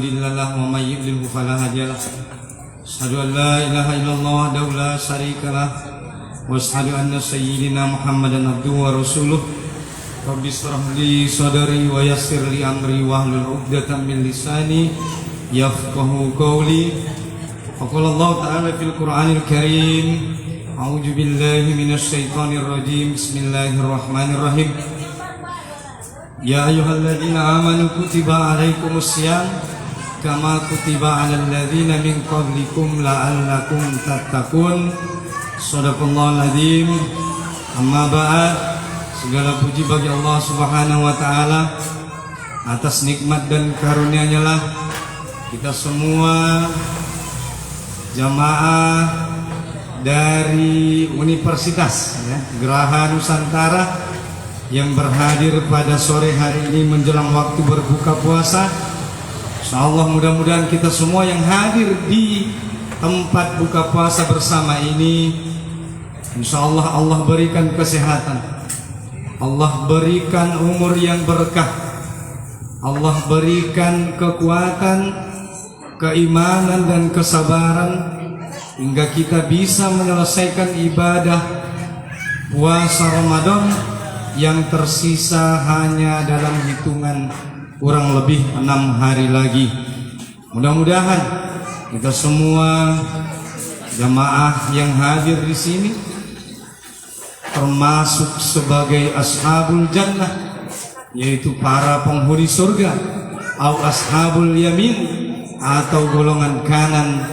Alhamdulillah wa may yudlilhu fala hadiya lahu. Asyhadu an la ilaha illallah wahdahu la syarika lah wa asyhadu anna sayyidina Muhammadan abduhu wa rasuluh. Rabbi shrah li sadri wa yassir li amri wahlul 'uqdatam min lisani yafqahu qawli. Faqala Allah ta'ala fil Qur'anil Karim, a'udzu billahi minasy syaithanir rajim. Bismillahirrahmanirrahim. Ya ayyuhalladzina amanu kutiba 'alaikumus syiyam kama kutiba 'alal ladzina min qablikum la'allakum tattaqun. Shadaqallahul adzim. Amma ba'd. Segala puji bagi Allah Subhanahu wa taala. Atas nikmat dan karunia-Nya lah kita semua jamaah dari Universitas Geraha Nusantara yang berhadir pada sore hari ini menjelang waktu berbuka puasa. Insyaallah mudah-mudahan kita semua yang hadir di tempat buka puasa bersama ini, insyaallah Allah berikan kesehatan, Allah berikan umur yang berkah, Allah berikan kekuatan, keimanan dan kesabaran hingga kita bisa menyelesaikan ibadah puasa Ramadan yang tersisa hanya dalam hitungan kurang lebih 6 hari lagi. Mudah-mudahan kita semua jamaah yang hadir di sini termasuk sebagai ashabul jannah, yaitu para penghuni surga, atau ashabul yamin, atau golongan kanan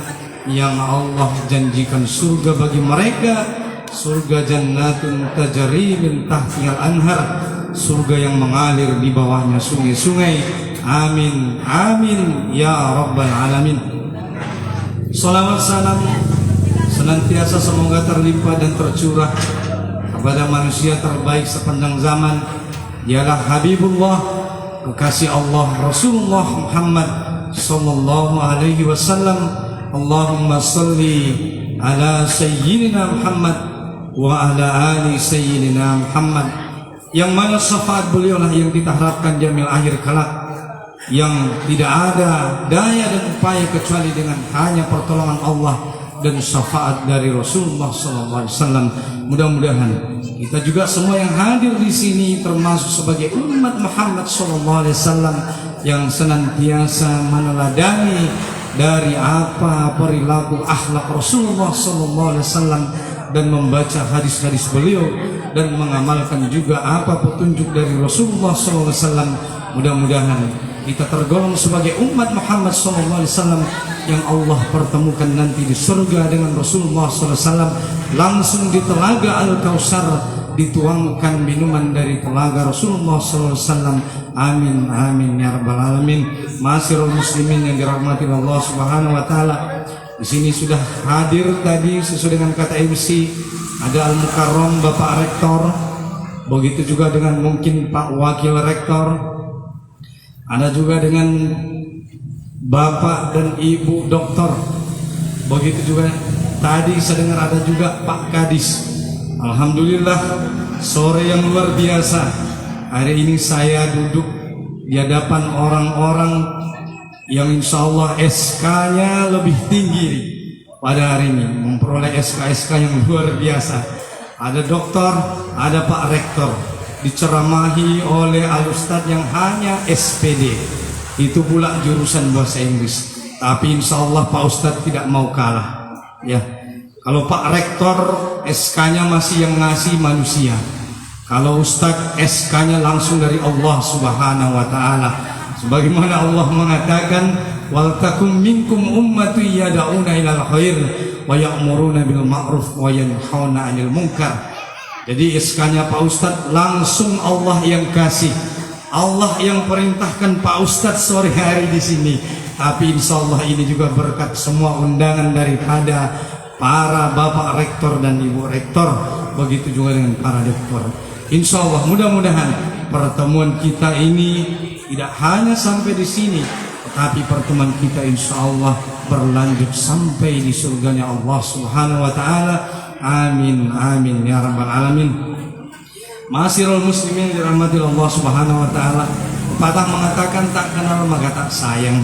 yang Allah janjikan surga bagi mereka, surga jannatun tajri min tahtihal anhar, surga yang mengalir di bawahnya sungai-sungai. Amin amin ya rabbal alamin. Salawat salam senantiasa semoga terlimpah dan tercurah kepada manusia terbaik sepanjang zaman, ialah Habibullah, kekasih Allah, Rasulullah Muhammad sallallahu alaihi wasallam. Allahumma salli ala sayyidina Muhammad wa ala ali sayyidina Muhammad, yang mana syafaat beliau lah yang kita harapkan jamil akhir kelak, yang tidak ada daya dan upaya kecuali dengan hanya pertolongan Allah dan syafaat dari Rasulullah sallallahu alaihi wasallam. Mudah-mudahan kita juga semua yang hadir di sini termasuk sebagai umat Muhammad sallallahu alaihi wasallam yang senantiasa meneladani dari apa perilaku akhlak Rasulullah sallallahu alaihi wasallam dan membaca hadis-hadis beliau dan mengamalkan juga apa petunjuk dari Rasulullah sallallahu alaihi wasallam. Mudah-mudahan kita tergolong sebagai umat Muhammad sallallahu alaihi wasallam yang Allah pertemukan nanti di surga dengan Rasulullah sallallahu alaihi wasallam, langsung di telaga Al-Kautsar dituangkan minuman dari telaga Rasulullah sallallahu alaihi wasallam. Amin amin ya rabbal alamin. Ma'asyiral muslimin yang dirahmati Allah Subhanahu wa taala, di sini sudah hadir tadi sesuai dengan kata MC, ada Al-Mukarram Bapak Rektor, begitu juga dengan mungkin Pak Wakil Rektor, ada juga dengan Bapak dan Ibu Doktor, begitu juga tadi saya dengar ada juga Pak Kadis. Alhamdulillah sore yang luar biasa. Hari ini saya duduk di hadapan orang-orang yang insya Allah SK-nya lebih tinggi pada hari ini, memperoleh SK-SK yang luar biasa. Ada doktor, ada Pak Rektor, diceramahi oleh Al-Ustadz yang hanya SPD, itu pula jurusan bahasa Inggris. Tapi insya Allah Pak Ustadz tidak mau kalah ya. Kalau Pak Rektor SK-nya masih yang ngasih manusia, kalau Ustadz SK-nya langsung dari Allah Subhanahu wa taala. Sebagaimana Allah mengatakan, wal takum minkum ummatun yad'una ilal khair wa ya'muruna bil ma'ruf wa yanhauna 'anil munkar. Jadi SK-nya Pak Ustadz langsung Allah yang kasih. Allah yang perintahkan Pak Ustadz sore hari di sini. Tapi insya Allah ini juga berkat semua undangan daripada para Bapak Rektor dan Ibu Rektor, begitu juga dengan para doktor. Insya Allah mudah-mudahan pertemuan kita ini tidak hanya sampai di sini, tetapi pertemuan kita insya Allah berlanjut sampai di surganya Allah Subhanahu wa taala. Amin amin ya rabbal alamin. Ma'asyiral muslimin dirahmati Allah Subhanahu wa taala. Pepatah mengatakan tak kenal maka tak sayang.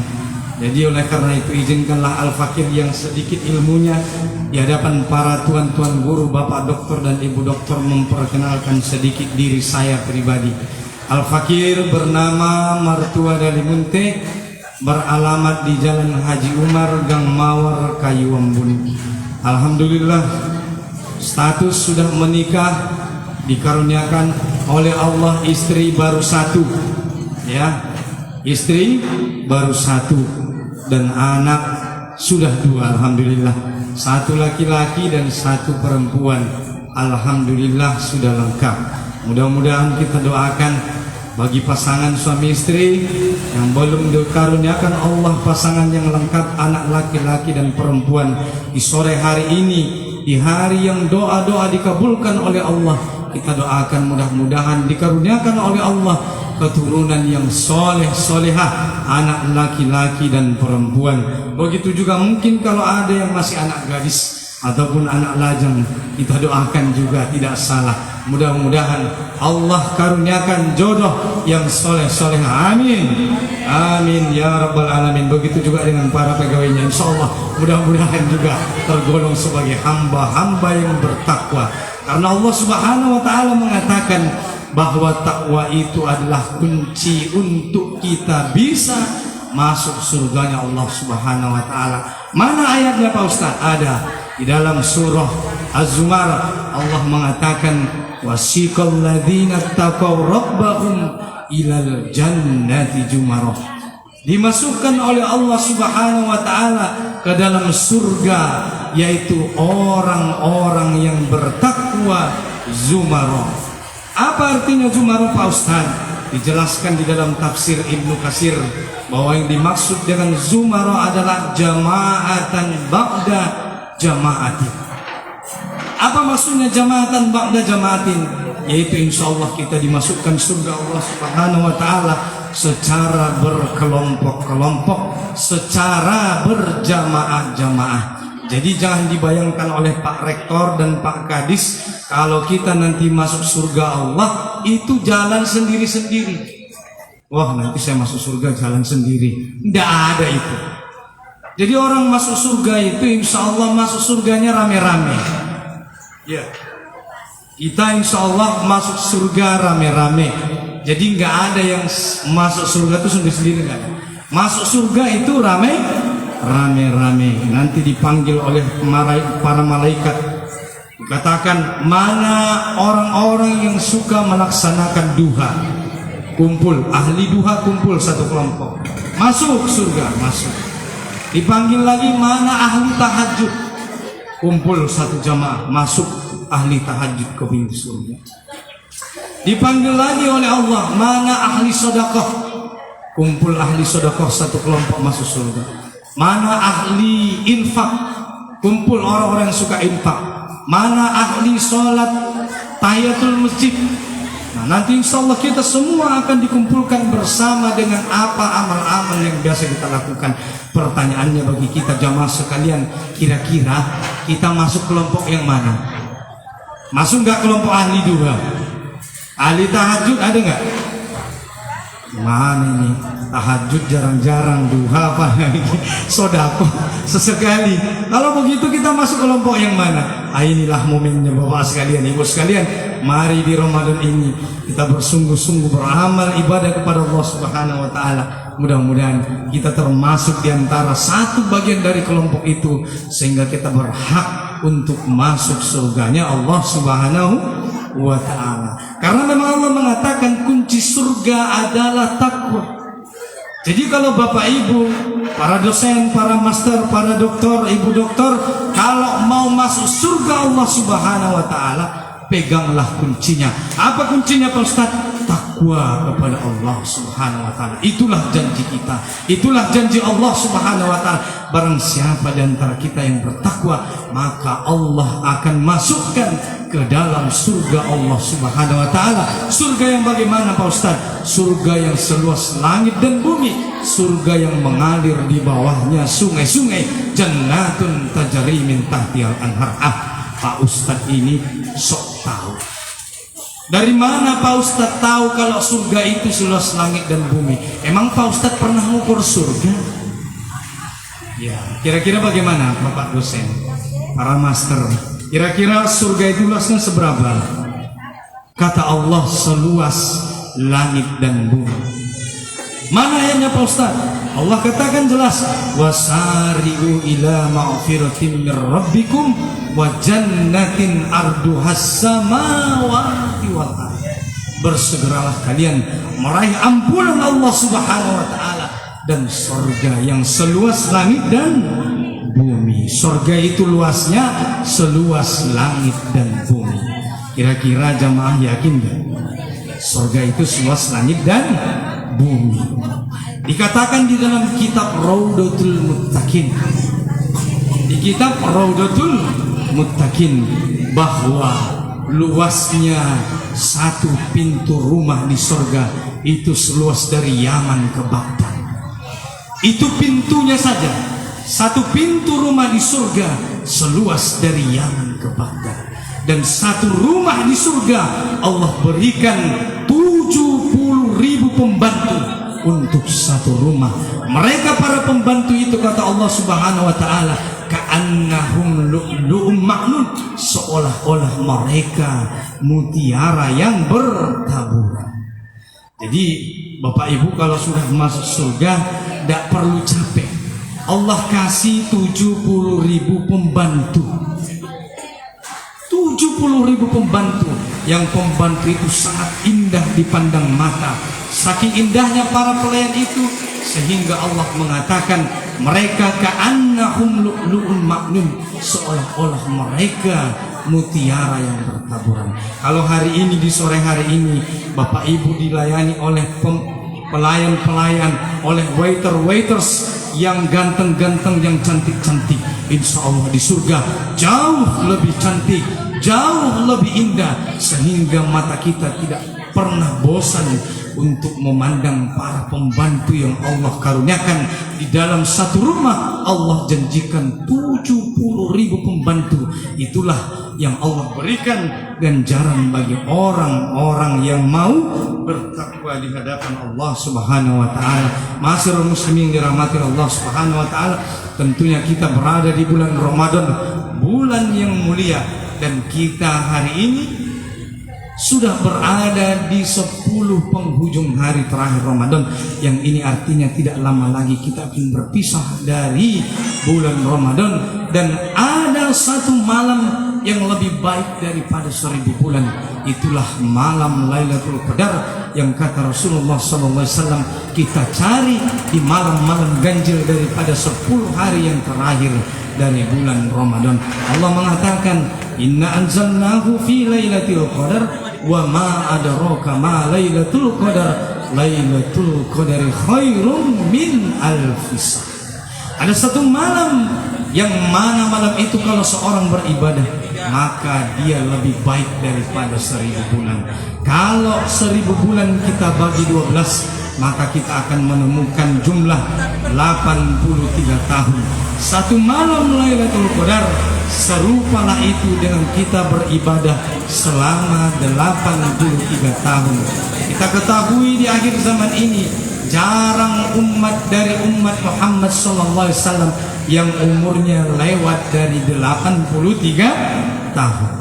Jadi oleh karena itu izinkanlah Al-Fakir yang sedikit ilmunya di hadapan para tuan-tuan guru, bapak doktor dan ibu doktor memperkenalkan sedikit diri saya pribadi. Al-Fakir bernama Martua Dalimunte, beralamat di Jalan Haji Umar, Gang Mawar, Kayuambun. Alhamdulillah, status sudah menikah, dikaruniakan oleh Allah istri baru satu, ya, istri baru satu. Dan anak sudah dua, alhamdulillah. Satu laki-laki dan satu perempuan. Alhamdulillah sudah lengkap. Mudah-mudahan kita doakan bagi pasangan suami istri yang belum dikaruniakan Allah pasangan yang lengkap, anak laki-laki dan perempuan, di sore hari ini, di hari yang doa-doa dikabulkan oleh Allah, kita doakan mudah-mudahan dikaruniakan oleh Allah keturunan yang soleh solehah, anak laki-laki dan perempuan. Begitu juga mungkin kalau ada yang masih anak gadis ataupun anak lajang, kita doakan juga tidak salah. Mudah-mudahan Allah karuniakan jodoh yang soleh solehah. Amin, amin ya rabbal alamin. Begitu juga dengan para pegawainya, insya Allah mudah-mudahan juga tergolong sebagai hamba-hamba yang bertakwa. Karena Allah Subhanahu wa ta'ala mengatakan bahwa takwa itu adalah kunci untuk kita bisa masuk surganya Allah Subhanahu wa ta'ala. Mana ayatnya Pak Ustaz? Ada di dalam surah Az-Zumar. Allah mengatakan wasiqal ladzina taqaw rabbahum ilal jannati jumarah. Dimasukkan oleh Allah Subhanahu wa ta'ala ke dalam surga, yaitu orang-orang yang bertakwa, zumarah. Apa artinya zumarah Pak Ustaz? Dijelaskan di dalam tafsir Ibnu Katsir bahwa yang dimaksud dengan zumarah adalah jamaatan ba'da jamaatin. Apa maksudnya jamaatan ba'da jamaatin? Yaitu insya Allah kita dimasukkan surga Allah Subhanahu wa ta'ala secara berkelompok-kelompok, secara berjamaah-jamaah. Jadi jangan dibayangkan oleh Pak Rektor dan Pak Kadis kalau kita nanti masuk surga Allah itu jalan sendiri-sendiri. Wah, nanti saya masuk surga jalan sendiri. Tidak ada itu. Jadi orang masuk surga itu insya Allah masuk surganya rame-rame. Ya, kita insya Allah masuk surga rame-rame. Jadi nggak ada yang masuk surga itu sendiri-sendiri, nggak ada. Masuk surga itu rame-rame. Nanti dipanggil oleh para malaikat. Dikatakan mana orang-orang yang suka melaksanakan duha. Kumpul, ahli duha kumpul satu kelompok. Masuk surga, masuk. Dipanggil lagi mana ahli tahajud. Kumpul satu jamaah, masuk ahli tahajud ke pintu surga. Dipanggil lagi oleh Allah mana ahli sedekah. Kumpul ahli sedekah satu kelompok masuk surga. Mana ahli infak, kumpul orang-orang yang suka infak. Mana ahli sholat tahiyatul masjid. Nah, nanti insya Allah kita semua akan dikumpulkan bersama dengan apa amal-amal yang biasa kita lakukan. Pertanyaannya bagi kita jamaah sekalian, kira-kira kita masuk kelompok yang mana? Masuk nggak kelompok ahli duha? Ahli tahajud ada nggak? Mana ini? Tahajud jarang-jarang, duha apa lagi? Sodako sesekali. Kalau begitu kita masuk kelompok yang mana? Inilah momennya Bapak sekalian, Ibu sekalian. Mari di Ramadan ini kita bersungguh-sungguh beramal ibadah kepada Allah Subhanahu wa ta'ala. Mudah-mudahan kita termasuk di antara satu bagian dari kelompok itu, sehingga kita berhak untuk masuk surganya Allah Subhanahu wa ta'ala. Karena memang Allah mengatakan kunci surga adalah takwa. Jadi kalau Bapak Ibu, para dosen, para master, para doktor, ibu doktor, kalau mau masuk surga Allah Subhanahu wa ta'ala, peganglah kuncinya. Apa kuncinya Pak Ustaz? Takwa kepada Allah Subhanahu wa ta'ala. Itulah janji kita, itulah janji Allah Subhanahu wa ta'ala. Barang siapa di antara kita yang bertakwa, maka Allah akan masukkan ke dalam surga Allah Subhanahu wa ta'ala. Surga yang bagaimana Pak Ustaz? Surga yang seluas langit dan bumi, surga yang mengalir di bawahnya sungai-sungai, jannatun tajri min tahtihal anhar. Pak Ustaz ini sok tahu. Dari mana Pak Ustaz tahu kalau surga itu seluas langit dan bumi? Emang Pak Ustaz pernah ngukur surga? Ya, kira-kira bagaimana Bapak dosen, para master? Kira-kira surga itu luasnya seberapa? Kata Allah, seluas langit dan bumi. Mana ayatnya Pak Ustaz? Allah katakan jelas, wasari'u ila ma'firatin mir rabbikum wa jannatin arduhas samawati wal ardh. Bersegeralah kalian meraih ampunan Allah Subhanahu wa taala dan surga yang seluas langit dan bumi. Surga itu luasnya seluas langit dan bumi. Kira-kira jamaah yakin gak? Surga itu seluas langit dan bumi. Dikatakan di dalam kitab Raudatul Muttaqin, di kitab Raudatul Muttaqin, bahwa luasnya satu pintu rumah di surga itu seluas dari Yaman ke Baghdad. Itu pintunya saja, satu pintu rumah di surga seluas dari Yaman ke Baghdad. Dan satu rumah di surga Allah berikan 70.000 pembantu untuk satu rumah. Mereka para pembantu itu, kata Allah Subhanahu wa taala, ka'annahum lu'lu'um maknun, seolah-olah mereka mutiara yang bertaburan. Jadi Bapak Ibu kalau sudah masuk surga tidak perlu capek. Allah kasih 70.000 pembantu. 70.000 pembantu, yang pembantu itu sangat indah dipandang mata. Saking indahnya para pelayan itu sehingga Allah mengatakan mereka ka'annahum lu'lu'un maknun, seolah-olah mereka mutiara yang bertaburan. Kalau hari ini, di sore hari ini, Bapak Ibu dilayani oleh pelayan-pelayan, oleh waiters yang ganteng-ganteng, yang cantik-cantik, insya Allah di surga jauh lebih cantik, jauh lebih indah, sehingga mata kita tidak pernah bosan untuk memandang para pembantu yang Allah karuniakan. Di dalam satu rumah Allah janjikan 70.000 pembantu. Itulah yang Allah berikan ganjaran bagi orang-orang yang mau bertakwa di hadapan Allah Subhanahu wa taala. Ma'asyiral muslimin dirahmati Allah Subhanahu wa taala, tentunya kita berada di bulan Ramadan, bulan yang mulia, dan kita hari ini sudah berada di 10 penghujung hari terakhir Ramadan, yang ini artinya tidak lama lagi kita akan berpisah dari bulan Ramadan. Dan ada satu malam yang lebih baik daripada 1000 bulan, itulah malam Lailatul Qadar, yang kata Rasulullah SAW kita cari di malam-malam ganjil daripada 10 hari yang terakhir dari bulan Ramadan. Allah mengatakan, inna anzalnahu fi lailatul qadar wa ma adraka ma lailatul qadar, lailatul qadari khairum min alfis. Ada satu malam yang mana malam itu kalau seorang beribadah maka dia lebih baik daripada 1000 bulan. Kalau 1000 bulan kita bagi 12, maka kita akan menemukan jumlah 83 tahun. Satu malam Lailatul Qadar serupalah itu dengan kita beribadah selama 83 tahun. Kita ketahui di akhir zaman ini jarang umat dari umat Muhammad SAW yang umurnya lewat dari 83 tahun.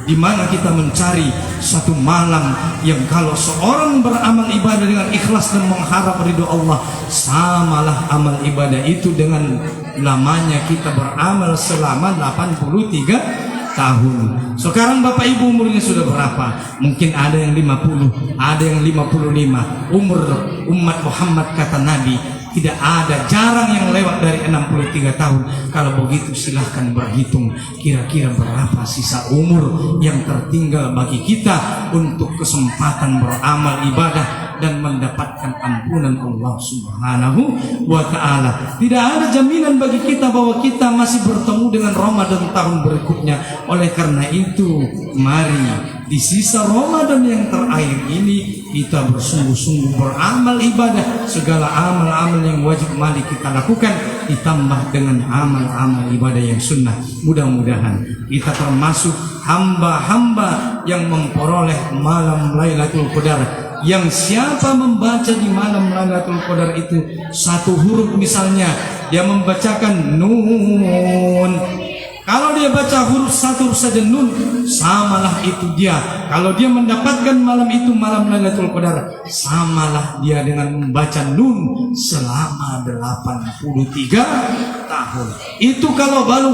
Di mana kita mencari satu malam yang kalau seorang beramal ibadah dengan ikhlas dan mengharap ridho Allah, samalah amal ibadah itu dengan lamanya kita beramal selama 83 tahun. Sekarang Bapak Ibu umurnya sudah berapa? Mungkin ada yang 50, ada yang 55. Umur umat Muhammad, kata Nabi, tidak ada, jarang yang lewat dari 63 tahun. Kalau begitu silahkan berhitung kira-kira berapa sisa umur yang tertinggal bagi kita untuk kesempatan beramal ibadah dan mendapatkan ampunan Allah Subhanahu wa ta'ala. Tidak ada jaminan bagi kita bahwa kita masih bertemu dengan Ramadan tahun berikutnya. Oleh karena itu, mari di sisa Ramadan yang terakhir ini kita bersungguh-sungguh beramal ibadah. Segala amal-amal yang wajib mari kita lakukan, ditambah dengan amal-amal ibadah yang sunnah. Mudah-mudahan kita termasuk hamba-hamba yang memperoleh malam Lailatul Qadar. Yang siapa membaca di malam Lailatul Qadar itu satu huruf misalnya dia membacakan nun. Kalau dia baca huruf satu saja nun, samalah itu dia. Kalau dia mendapatkan malam itu malam Lailatul Qadar, samalah dia dengan membaca nun selama 83 tahun. Itu kalau baru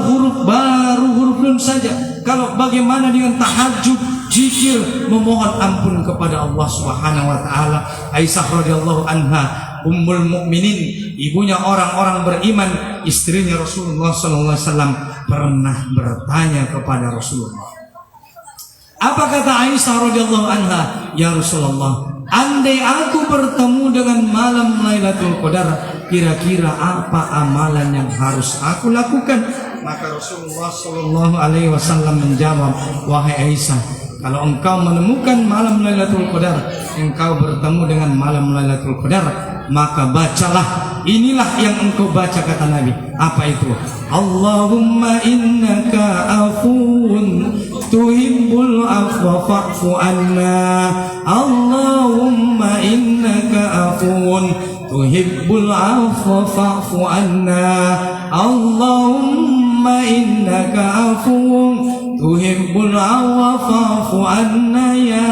huruf nun saja. Kalau bagaimana dengan tahajud, zikir, memohon ampun kepada Allah Subhanahu wa taala. Aisyah radhiyallahu anha, Ummul Mukminin, ibunya orang-orang beriman, istrinya Rasulullah sallallahu alaihi wasallam, pernah bertanya kepada Rasulullah. Apa kata Aisyah radhiyallahu anha? Ya Rasulullah, andai aku bertemu dengan malam Lailatul Qadar, kira-kira apa amalan yang harus aku lakukan? Maka Rasulullah sallallahu alaihi wasallam menjawab, wahai Aisyah, kalau engkau menemukan malam Lailatul Qadar, engkau bertemu dengan malam Lailatul Qadar, maka bacalah, inilah yang engkau baca, kata Nabi. Apa itu? Allahumma innaka afuun tuhibbul afwa fa'fu anna. Allahumma innaka afuun tuhibbul afwa fa'fu anna. Allahumma innaka afuun tuhibbul afwa fa'fu anna ya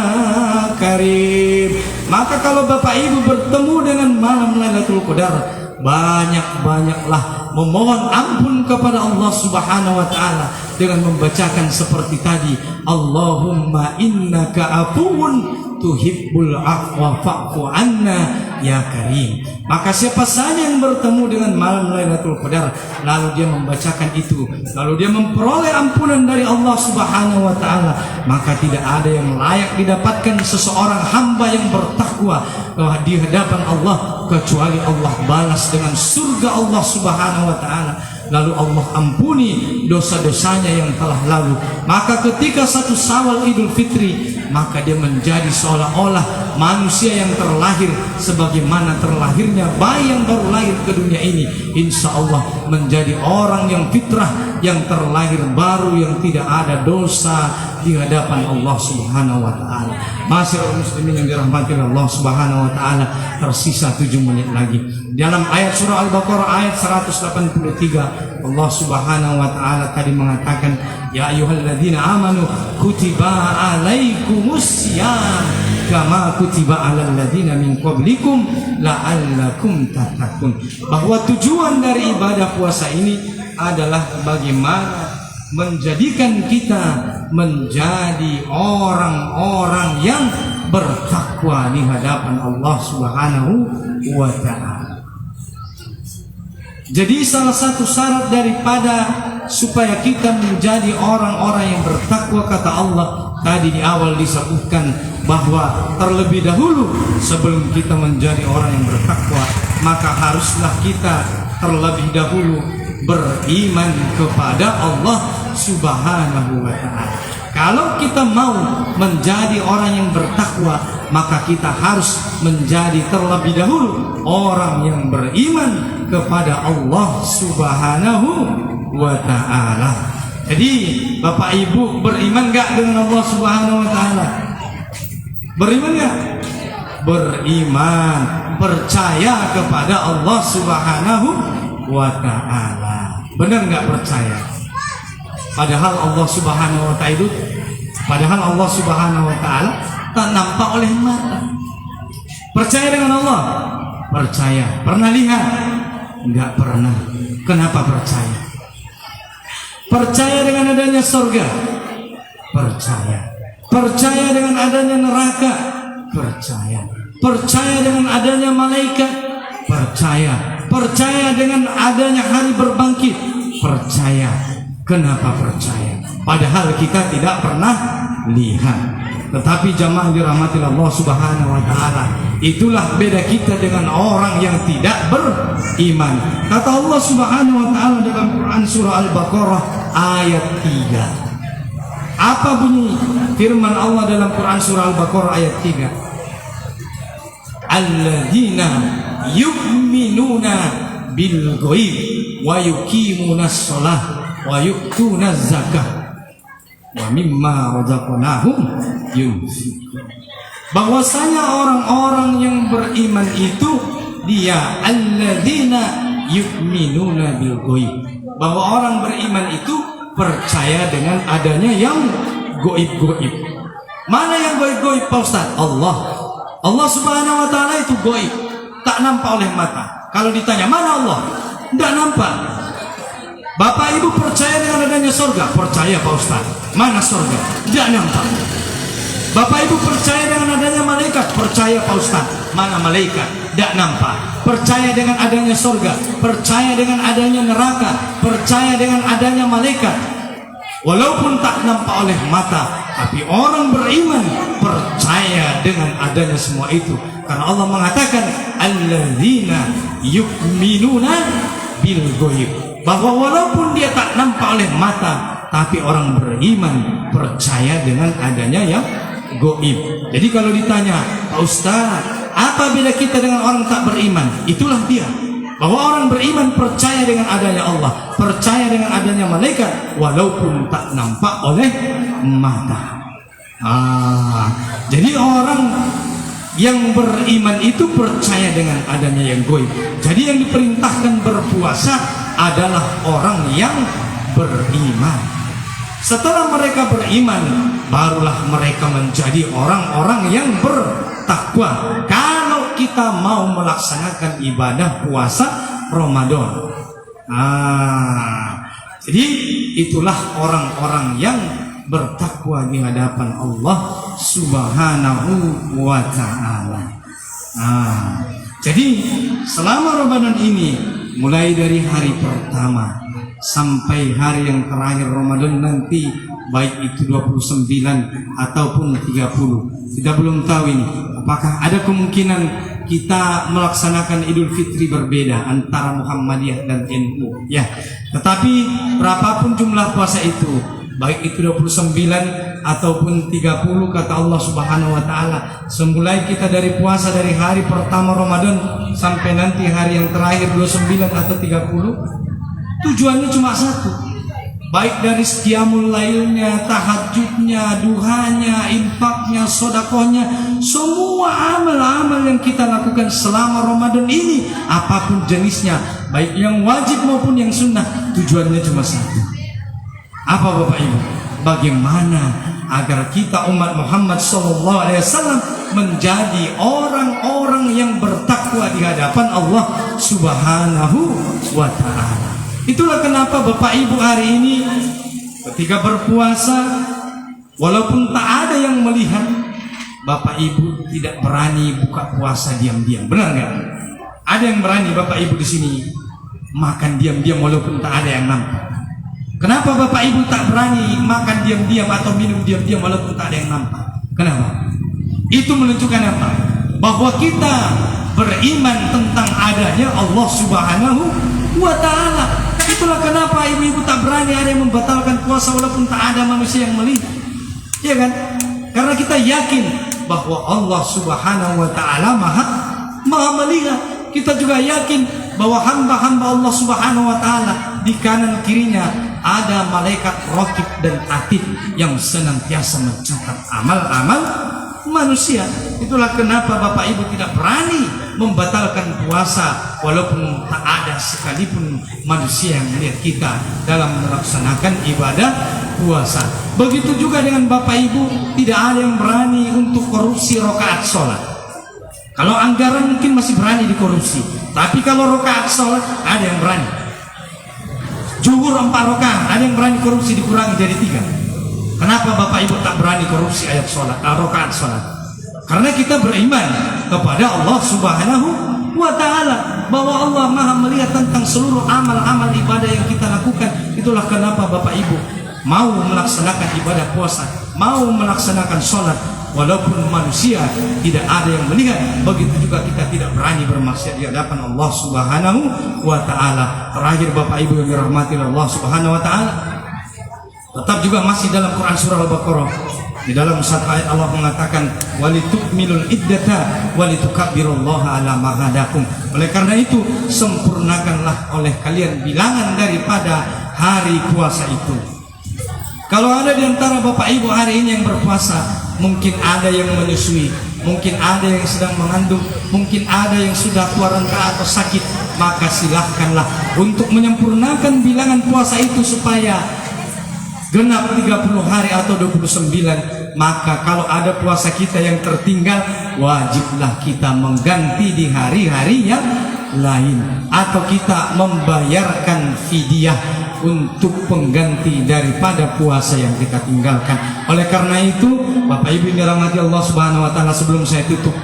karim. Maka kalau Bapak Ibu bertemu dengan malam Lailatul Qadar, banyak-banyaklah memohon ampun kepada Allah Subhanahu wa taala dengan membacakan seperti tadi, Allahumma innaka afuwun tuhibbul afwa fa'fu anna ya karim. Maka siapa saja yang bertemu dengan malam Lailatul Qadar, lalu dia membacakan itu, lalu dia memperoleh ampunan dari Allah Subhanahu wa taala, maka tidak ada yang layak didapatkan seseorang hamba yang bertakwa di hadapan Allah kecuali Allah balas dengan surga Allah Subhanahu wa taala. Lalu Allah ampuni dosa-dosanya yang telah lalu. Maka ketika satu Syawal Idul Fitri, maka dia menjadi seolah-olah manusia yang terlahir sebagaimana terlahirnya bayi yang baru lahir ke dunia ini. Insya Allah menjadi orang yang fitrah, yang terlahir baru, yang tidak ada dosa di hadapan Allah Subhanahu wa taala. Masyaallah muslimin yang dirahmati Allah Subhanahu wa taala, tersisa 7 menit lagi. Dalam ayat surah Al-Baqarah ayat 183, Allah Subhanahu wa taala tadi mengatakan, ya ayyuhalladzina amanu kutiba alaikumussyam kama kutiba alal ladzina min qablikum la'allakum tattaqun. Bahwa tujuan dari ibadah puasa ini adalah bagaimana menjadikan kita menjadi orang-orang yang bertakwa di hadapan Allah Subhanahu wa taala. Jadi salah satu syarat daripada supaya kita menjadi orang-orang yang bertakwa, kata Allah tadi di awal disebutkan bahwa terlebih dahulu sebelum kita menjadi orang yang bertakwa, maka haruslah kita terlebih dahulu beriman kepada Allah Subhanahu wa taala. Kalau kita mau menjadi orang yang bertakwa, maka kita harus menjadi terlebih dahulu orang yang beriman kepada Allah Subhanahu wa taala. Jadi Bapak Ibu beriman gak dengan Allah Subhanahu wa taala? Beriman gak? Beriman, percaya kepada Allah Subhanahu wa taala. Benar gak percaya? Padahal Allah Subhanahu wa taala tak nampak oleh mata. Percaya dengan Allah? Percaya. Pernah lihat? Enggak pernah. Kenapa percaya? Percaya dengan adanya surga? Percaya. Percaya dengan adanya neraka? Percaya. Percaya dengan adanya malaikat? Percaya. Percaya dengan adanya hari berbangkit? Percaya. Kenapa percaya? Padahal kita tidak pernah lihat. Tetapi jamaah dirahmati Allah Subhanahu wa taala, itulah beda kita dengan orang yang tidak beriman. Kata Allah Subhanahu wa taala dalam Quran surah Al-Baqarah ayat 3. Apa bunyi firman Allah dalam Quran surah Al-Baqarah ayat 3? Alladzina yu'minuna bil ghaib wa yuqimunas shalah wa yu'tunaz zakah wa mimma razaqnahum yunfiqun. Bahwasanya orang-orang yang beriman itu dia alladzina yu'minuna bil ghaib. Bahwa orang beriman itu percaya dengan adanya yang gaib-gaib. Mana yang gaib-gaib Pak Ustaz? Allah Subhanahu wa taala itu gaib, tak nampak oleh mata. Kalau ditanya mana Allah? Tidak nampak. Bapak Ibu percaya dengan adanya surga? Percaya Pak Ustaz. Mana surga? Tidak nampak. Bapak Ibu percaya dengan adanya malaikat? Percaya Pak Ustaz. Mana malaikat? Tidak nampak. Percaya dengan adanya surga? Percaya dengan adanya neraka? Percaya dengan adanya malaikat? Walaupun tak nampak oleh mata, tapi orang beriman percaya dengan adanya semua itu. Karena Allah mengatakan alladzina yu'minuna bil ghaib. Bahwa walaupun dia tak nampak oleh mata, tapi orang beriman percaya dengan adanya yang gaib. Jadi kalau ditanya, Pak Ustaz, apa beda kita dengan orang tak beriman? Itulah dia. Bahwa orang beriman percaya dengan adanya Allah, percaya dengan adanya malaikat, walaupun tak nampak oleh mata. Jadi orang yang beriman itu percaya dengan adanya yang gaib. Jadi yang diperintahkan berpuasa adalah orang yang beriman. Setelah mereka beriman, barulah mereka menjadi orang-orang yang bertakwa. Kalau kita mau melaksanakan ibadah puasa Ramadan, jadi itulah orang-orang yang bertakwa di hadapan Allah Subhanahu wa ta'ala. Jadi selama Ramadan ini, mulai dari hari pertama sampai hari yang terakhir Ramadan nanti, baik itu 29 ataupun 30, kita belum tahu ini apakah ada kemungkinan kita melaksanakan Idul Fitri berbeda antara Muhammadiyah dan NU, ya. Tetapi berapapun jumlah puasa itu, baik itu 29 ataupun 30, kata Allah Subhanahu wa taala, semulai kita dari puasa dari hari pertama Ramadan sampai nanti hari yang terakhir 29 atau 30, tujuannya cuma satu. Baik dari qiyamul lailnya, tahajudnya, duhanya, infaknya, sodakohnya, semua amal-amal yang kita lakukan selama Ramadan ini, apapun jenisnya, baik yang wajib maupun yang sunnah, tujuannya cuma satu. Apa Bapak Ibu? Bagaimana agar kita umat Muhammad SAW menjadi orang-orang yang bertakwa di hadapan Allah Subhanahu wa ta'ala. Itulah kenapa Bapak Ibu hari ini ketika berpuasa, walaupun tak ada yang melihat, Bapak Ibu tidak berani buka puasa diam-diam. Benar nggak? Ada yang berani Bapak Ibu di sini makan diam-diam walaupun tak ada yang nampak. Kenapa Bapak Ibu tak berani makan diam-diam atau minum diam-diam walaupun tak ada yang nampak? Kenapa? Itu menunjukkan apa? Bahwa kita beriman tentang adanya Allah Subhanahu wa ta'ala. Itulah kenapa ibu-ibu tak berani ada yang membatalkan puasa walaupun tak ada manusia yang melihat. Iya kan? Karena kita yakin bahwa Allah Subhanahu wa ta'ala maha melihat. Kita juga yakin bahwa hamba-hamba Allah Subhanahu wa ta'ala di kanan kirinya ada malaikat raqib dan atid yang senantiasa mencatat amal-amal manusia. Itulah kenapa Bapak Ibu tidak berani membatalkan puasa walaupun tak ada sekalipun manusia yang melihat kita dalam melaksanakan ibadah puasa. Begitu juga dengan Bapak Ibu, tidak ada yang berani untuk korupsi rakaat sholat. Kalau anggaran mungkin masih berani dikorupsi, tapi kalau rakaat sholat ada yang berani. Zuhur 4 rakaat, ada yang berani korupsi dikurangi jadi 3. Kenapa Bapak Ibu tak berani korupsi ayat sholat, rakaat sholat? Karena kita beriman kepada Allah Subhanahu wa ta'ala, bahwa Allah maha melihat tentang seluruh amal-amal ibadah yang kita lakukan. Itulah kenapa Bapak Ibu mau melaksanakan ibadah puasa, mau melaksanakan sholat, walaupun manusia tidak ada yang melihat. Begitu juga kita tidak berani bermaksiat di hadapan Allah Subhanahu wa ta'ala. Terakhir Bapak Ibu yang dirahmati Allah Subhanahu wa ta'ala, tetap juga masih dalam Quran surah Al-Baqarah, di dalam satu ayat Allah mengatakan walitukmilul iddata walitukabbirullaha ala ma hadakum. Oleh karena itu sempurnakanlah oleh kalian bilangan daripada hari puasa itu. Kalau ada di antara Bapak Ibu hari ini yang berpuasa, mungkin ada yang menyusui, mungkin ada yang sedang mengandung, mungkin ada yang sudah keluar rangka atau sakit, maka silahkanlah untuk menyempurnakan bilangan puasa itu supaya genap 30 hari atau 29. Maka kalau ada puasa kita yang tertinggal, wajiblah kita mengganti di hari-hari yang lain, atau kita membayarkan fidyah untuk pengganti daripada puasa yang kita tinggalkan. Oleh karena itu, Bapak Ibu yang dirahmati Allah Subhanahu wa taala, sebelum saya tutup,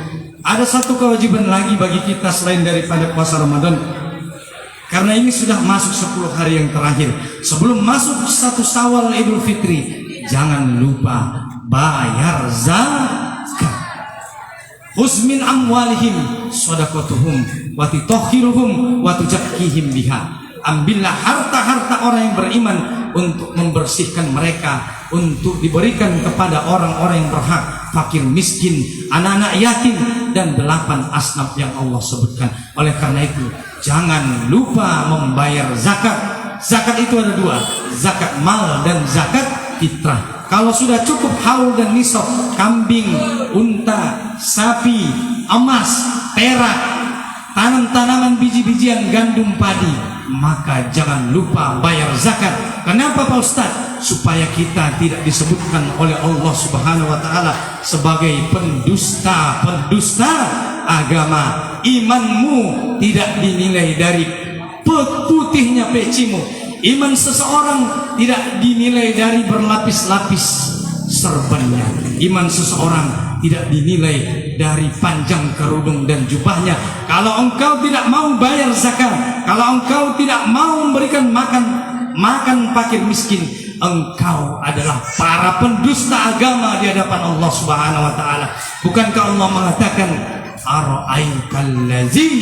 ada satu kewajiban lagi bagi kita selain daripada puasa Ramadan. Karena ini sudah masuk 10 hari yang terakhir sebelum masuk 1 Syawal Idul Fitri, jangan lupa bayar zakat. Khuz min amwalihim shadaqatuhum wa tutahhiruhum wa tuzakkihim biha. Ambillah harta-harta orang yang beriman untuk membersihkan mereka, untuk diberikan kepada orang-orang yang berhak, fakir miskin, anak-anak yatim, dan 8 asnaf yang Allah sebutkan. Oleh karena itu, jangan lupa membayar zakat. Zakat itu ada 2, zakat mal dan zakat fitrah. Kalau sudah cukup haul dan nisab, kambing, unta, sapi, emas, perak, tanam-tanaman biji-bijian, gandum, padi, maka jangan lupa bayar zakat. Kenapa Pak Ustaz? Supaya kita tidak disebutkan oleh Allah Subhanahu wa taala sebagai pendusta agama. Imanmu tidak dinilai dari putihnya pecimu. Iman seseorang tidak dinilai dari berlapis-lapis serbannya. Iman seseorang tidak dinilai dari panjang kerudung dan jubahnya. Kalau engkau tidak mau bayar zakat, kalau engkau tidak mau memberikan makan fakir miskin, engkau adalah para pendusta agama di hadapan Allah Subhanahu wa taala. Bukankah Allah mengatakan, ara'aitallazi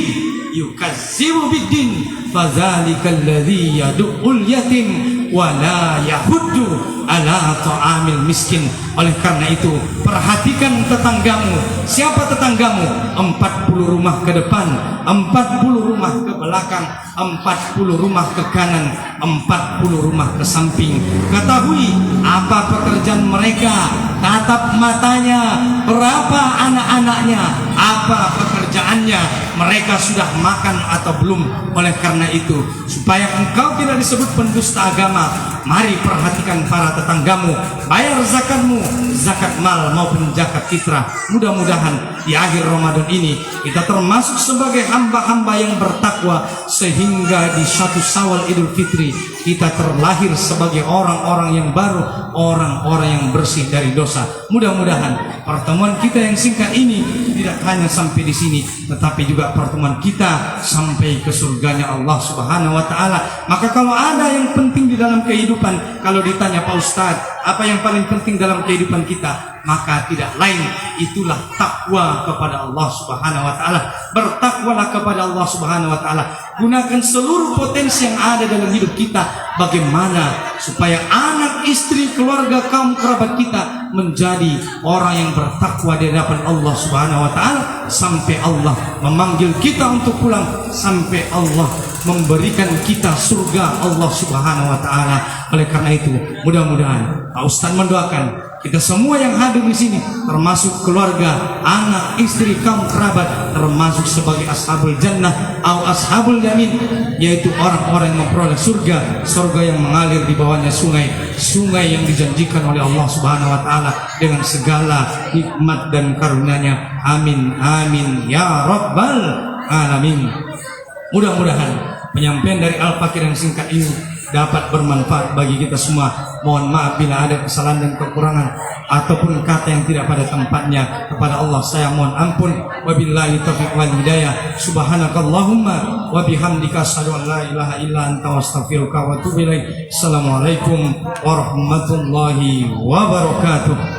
yukazzibu biddin fadzalikal ladzi yad'ul yatim wa la yahuddu ala ta'amil miskin. Oleh karena itu, perhatikan tetanggamu. Siapa tetanggamu? 40 rumah ke depan, 40 rumah ke belakang, 40 rumah ke kanan, 40 rumah ke samping. Ketahui apa pekerjaan mereka, tatap matanya, berapa anak-anaknya, apa pekerjaannya, mereka sudah makan atau belum. Oleh karena itu, supaya engkau tidak disebut pendusta agama, mari perhatikan para tetanggamu, bayar zakatmu, zakat mal maupun zakat fitrah. Mudah-mudahan di akhir Ramadan ini kita termasuk sebagai hamba-hamba yang bertakwa, sehingga di 1 Syawal Idul Fitri kita terlahir sebagai orang-orang yang baru, orang-orang yang bersih dari dosa. Mudah-mudahan pertemuan kita yang singkat ini tidak hanya sampai di sini, tetapi juga pertemuan kita sampai ke surganya Allah Subhanahu wa taala. Maka kalau ada yang penting di dalam kehidupan, kalau ditanya Pak Ustadz, apa yang paling penting dalam kehidupan kita? Maka tidak lain, itulah takwa kepada Allah Subhanahu wa taala. Bertakwalah kepada Allah Subhanahu wa taala. Gunakan seluruh potensi yang ada dalam hidup kita, bagaimana supaya anak, istri, keluarga, kaum kerabat kita menjadi orang yang bertakwa di hadapan Allah Subhanahu wa taala, sampai Allah memanggil kita untuk pulang, sampai Allah memberikan kita surga Allah Subhanahu wa taala. Oleh karena itu, mudah-mudahan Pak Ustaz mendoakan kita semua yang hadir di sini, termasuk keluarga, anak, istri, kaum kerabat, termasuk sebagai ashabul jannah atau ashabul yamin, yaitu orang-orang yang memperoleh surga, surga yang mengalir di bawahnya sungai yang dijanjikan oleh Allah Subhanahu wa taala dengan segala nikmat dan karunia-Nya. Amin amin ya rabbal alamin. Mudah-mudahan penyampaian dari Al-Fakir yang singkat ini dapat bermanfaat bagi kita semua. Mohon maaf bila ada kesalahan dan kekurangan ataupun kata yang tidak pada tempatnya. Kepada Allah saya mohon ampun. Wabillahi taufiq wal hidayah. Subhanakallahumma wa bihamdika asyhadu an la ilaha illa anta astaghfiruka wa atubu ilaik. Assalamualaikum warahmatullahi wabarakatuh.